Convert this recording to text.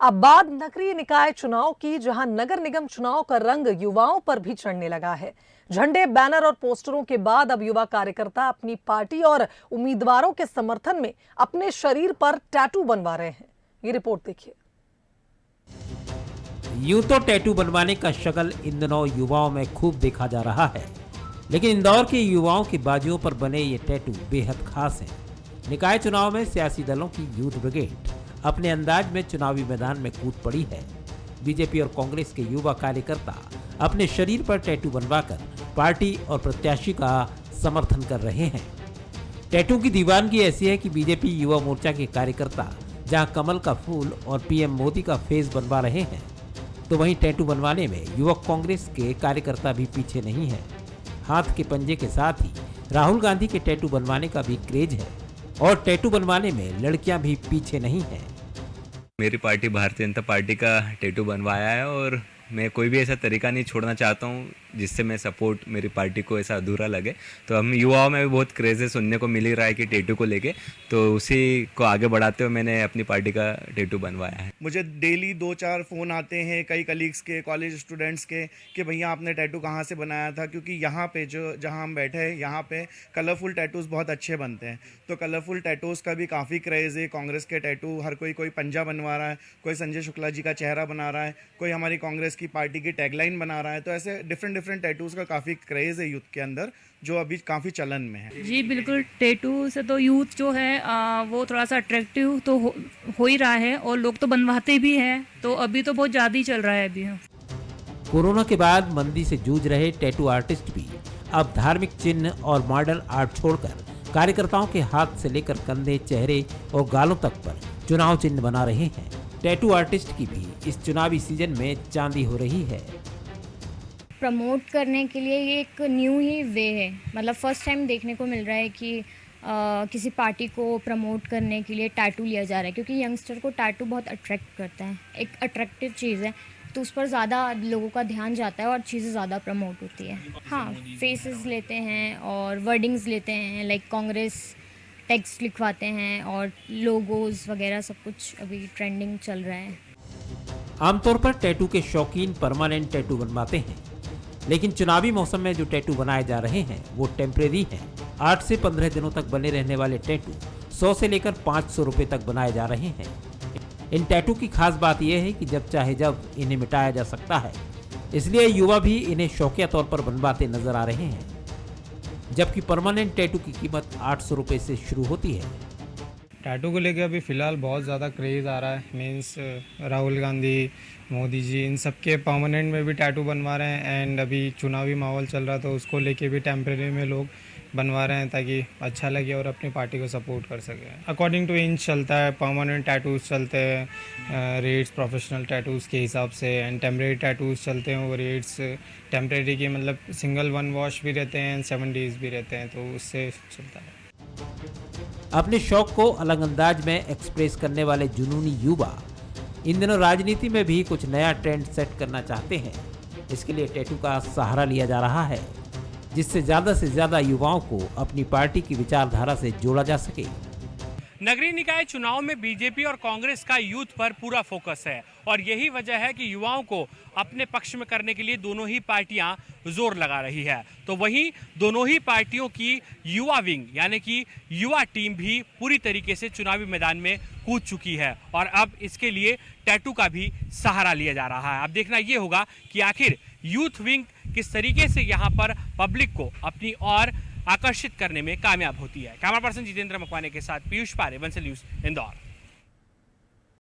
अब बात नगरीय निकाय चुनाव की, जहां नगर निगम चुनाव का रंग युवाओं पर भी चढ़ने लगा है। झंडे, बैनर और पोस्टरों के बाद अब युवा कार्यकर्ता अपनी पार्टी और उम्मीदवारों के समर्थन में अपने शरीर पर टैटू बनवा रहे हैं। ये रिपोर्ट देखिए। यूं तो टैटू बनवाने का शगल इन दिनों युवाओं में खूब देखा जा रहा है, लेकिन इंदौर के युवाओं की बाजुओं पर बने ये टैटू बेहद खास हैं। निकाय चुनाव में सियासी दलों की यूथ ब्रिगेड अपने अंदाज में चुनावी मैदान में कूद पड़ी है। बीजेपी और कांग्रेस के युवा कार्यकर्ता अपने शरीर पर टैटू बनवाकर पार्टी और प्रत्याशी का समर्थन कर रहे हैं। टैटू की दीवानगी ऐसी है कि बीजेपी युवा मोर्चा के कार्यकर्ता जहां कमल का फूल और पीएम मोदी का फेस बनवा रहे हैं, तो वहीं टैटू बनवाने में युवक कांग्रेस के कार्यकर्ता भी पीछे नहीं है। हाथ के पंजे के साथ ही राहुल गांधी के टैटू बनवाने का भी क्रेज है और टैटू बनवाने में लड़कियां भी पीछे नहीं हैं। मेरी पार्टी भारतीय जनता पार्टी का टैटू बनवाया है और मैं कोई भी ऐसा तरीका नहीं छोड़ना चाहता हूँ जिससे मैं सपोर्ट मेरी पार्टी को ऐसा अधूरा लगे। तो हम युवाओं में भी बहुत क्रेज़ है, सुनने को मिल ही रहा है कि टैटू को लेके, तो उसी को आगे बढ़ाते हुए मैंने अपनी पार्टी का टैटू बनवाया है। मुझे डेली 2-4 फ़ोन आते हैं कई कलीग्स के, कॉलेज स्टूडेंट्स के, कि भैया आपने टैटू कहाँ से बनाया था, क्योंकि यहाँ पे जहाँ हम बैठे हैं यहाँ पे कलरफुल टैटूज़ बहुत अच्छे बनते हैं। तो कलरफुल टैटूज़ का भी काफ़ी क्रेज़ है। कांग्रेस के टैटू हर कोई पंजा बनवा रहा है, कोई संजय शुक्ला जी का चेहरा बना रहा है, कोई हमारी कांग्रेस की पार्टी की टैगलाइन बना रहा है। तो ऐसे डिफरेंट टैटूज़ का काफ़ी क्रेज़ है यूथ के अंदर, जो अभी काफ़ी चलन में है। जी बिल्कुल, टैटू से तो यूथ जो है वो थोड़ा सा अट्रैक्टिव तो हो ही रहा है और लोग तो बनवाते भी हैं, तो अभी तो बहुत ज़्यादा ही चल रहा है अभी। कोरोना के बाद मंदी से जूझ रहे टैटू आर्टिस्ट भी अब धार्मिक चिन्ह और मॉडल आर्ट छोड़कर कार्यकर्ताओं के हाथ से लेकर कंधे, चेहरे और गालों तक पर चुनाव चिन्ह बना रहे हैं। टैटू आर्टिस्ट की भी इस चुनावी सीजन में चांदी हो रही है। प्रमोट करने के लिए ये एक न्यू ही वे है, मतलब फर्स्ट टाइम देखने को मिल रहा है कि किसी पार्टी को प्रमोट करने के लिए टैटू लिया जा रहा है, क्योंकि यंगस्टर को टैटू बहुत अट्रैक्ट करता है, एक अट्रैक्टिव चीज़ है, तो उस पर ज़्यादा लोगों का ध्यान जाता है और चीज़ें ज़्यादा प्रमोट होती है। हाँ, फेसेस लेते हैं और वर्डिंग्स लेते हैं, लाइक कांग्रेस टेक्स्ट लिखवाते हैं और लोगोज वगैरह सब कुछ अभी ट्रेंडिंग चल रहा है। आमतौर पर टैटू के शौकीन परमानेंट टैटू बनवाते हैं, लेकिन चुनावी मौसम में जो टैटू बनाए जा रहे हैं वो टेम्परेरी हैं। 8 से 15 दिनों तक बने रहने वाले टैटू 100 से लेकर 500 रुपए तक बनाए जा रहे हैं। इन टैटू की खास बात यह है कि जब चाहे जब इन्हें मिटाया जा सकता है, इसलिए युवा भी इन्हें शौकिया तौर पर बनवाते नजर आ रहे हैं। जबकि परमानेंट टैटू की कीमत 800 रुपए से शुरू होती है। टैटू को लेके अभी फ़िलहाल बहुत ज़्यादा क्रेज़ आ रहा है। मीन्स राहुल गांधी, मोदी जी, इन सब के परमानेंट में भी टैटू बनवा रहे हैं। एंड अभी चुनावी माहौल चल रहा, तो उसको लेके भी टेम्परेरी में लोग बनवा रहे हैं ताकि अच्छा लगे और अपनी पार्टी को सपोर्ट कर सके। अकॉर्डिंग टू इंच चलता है, परमानेंट टैटूज़ चलते हैं रेट्स प्रोफेशनल टैटूज़ के हिसाब से, एंड टेम्परेरी टैटूज़ चलते हैं वो रेट्स टेम्परेरी के, मतलब सिंगल 1 वॉश भी रहते हैं, 7 डेज़ भी रहते हैं, तो उससे चलता है। अपने शौक को अलग अंदाज में एक्सप्रेस करने वाले जुनूनी युवा इन दिनों राजनीति में भी कुछ नया ट्रेंड सेट करना चाहते हैं। इसके लिए टैटू का सहारा लिया जा रहा है, जिससे ज्यादा युवाओं को अपनी पार्टी की विचारधारा से जोड़ा जा सके। नगरीय निकाय चुनाव में बीजेपी और कांग्रेस का यूथ पर पूरा फोकस है और यही वजह है कि युवाओं को अपने पक्ष में करने के लिए दोनों ही पार्टियां जोर लगा रही है। तो वहीं दोनों ही पार्टियों की युवा विंग यानी कि युवा टीम भी पूरी तरीके से चुनावी मैदान में कूद चुकी है और अब इसके लिए टैटू का भी सहारा लिया जा रहा है। अब देखना ये होगा कि आखिर यूथ विंग किस तरीके से यहाँ पर पब्लिक को अपनी ओर आकर्षित करने में कामयाब होती है। कैमरा पर्सन जितेंद्र मकवाने के साथ पीयूष पारे, बंसल न्यूज़, इंदौर।